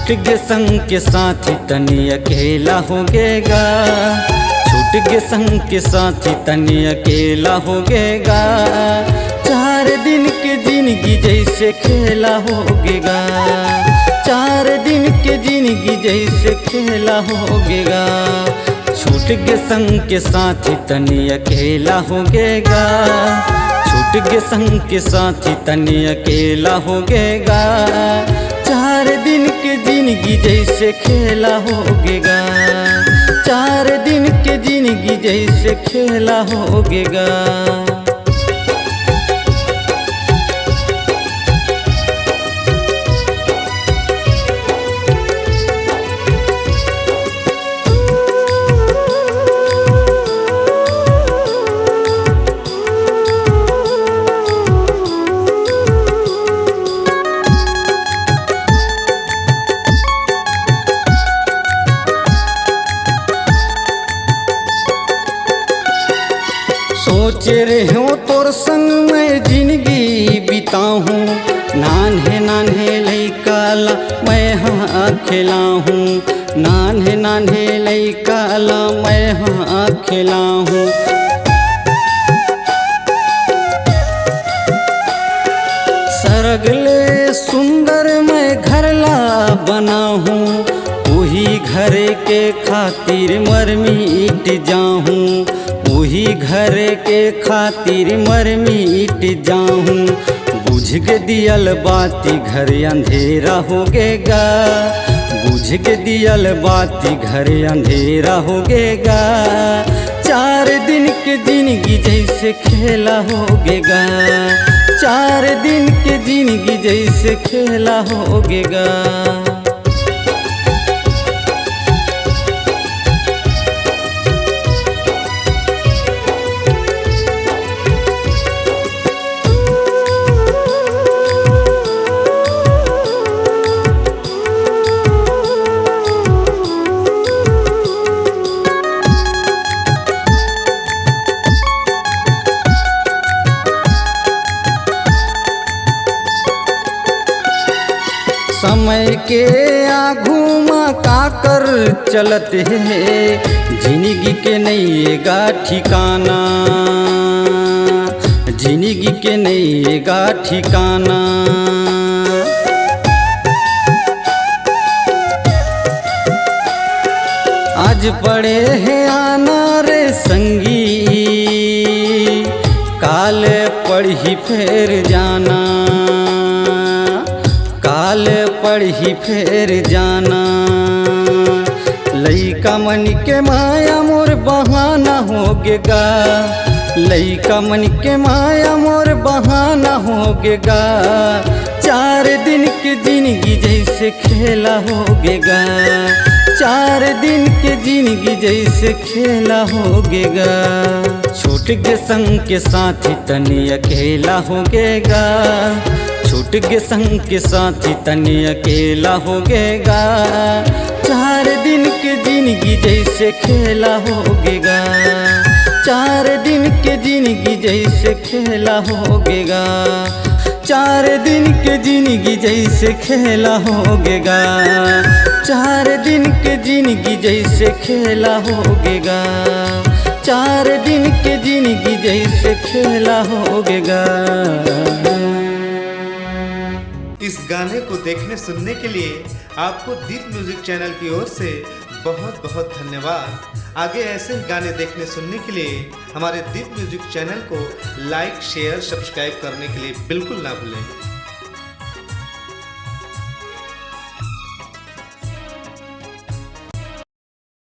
छूट गे संग के साथी तनी अकेला हो गेगा, छूट गे संग के साथी तनी अकेला हो गेगा। 4 दिन के जिंदगी जैसे खेला हो गेगा, 4 दिन के जिंदगी जैसे खेला हो गेगा। छूट गे संग के साथी तनी अकेला हो गेगा, छूट गे संग के साथी तनी अकेला हो गेगा। 4 दिन के जिंदगी जैसे खेला हो गेगा, 4 दिन के जिंदगी जैसे खेला हो गेगा। सोच रहे हो तोर संग मैं जिंदगी बिताऊं, नान्हे नान्हे लइका ला मैं हाँ खिलाऊं, नान्हे नान्हे लइका ला मैं हाँ खिलाऊं। सरगले सुंदर मैं घर ला बनाऊं, वही घर के खातिर मर मिट जाऊं, वही घर के खातिर मर मिट जाऊं। बुझ के दियल बाती घर अंधेरा हो गेगा, बुझ के दियल बाती घर अंधेरा हो गेगा। 4 दिन के जिंदगी जैसे खेला हो गेगा, 4 दिन के जिंदगी जैसे खेला हो गेगा। समय के आघूमा काकर चलत है, जिंदगी के नईगा ठिकाना, जिंदगी के नईगा ठिकाना। आज पड़े हैं आना रे संगी, काल पढ़ी फेर जाना, काल पढ़ी फेर जाना। लइका मन के माया मोर बहाना हो गेगा, लइका मन के माया मोर बहाना हो गेगा। 4 दिन की जिंदगी जैसे खेला हो गेगा, 4 दिन के जिंदगी जैसे खेला हो गेगा। छूट गे संग के साथी तनी अकेला हो गेगा, छूट गे संग के साथी तनी अकेला हो गेगा। 4 दिन के जिंदगी जैसे खेला हो गेगा, 4 दिन के जिंदगी जैसे खेला हो गेगा। 4 दिन के जिंदगी जैसे खेला हो गेगा, 4 दिन के जिंदगी जैसे खेला हो गेगा। 4 दिन के जिंदगी जैसे खेला हो गेगा। इस गाने को देखने सुनने के लिए आपको दीप म्यूजिक चैनल की ओर से बहुत बहुत धन्यवाद। आगे ऐसे ही गाने देखने सुनने के लिए हमारे दीप म्यूजिक चैनल को लाइक शेयर सब्सक्राइब करने के लिए बिल्कुल ना भूलें।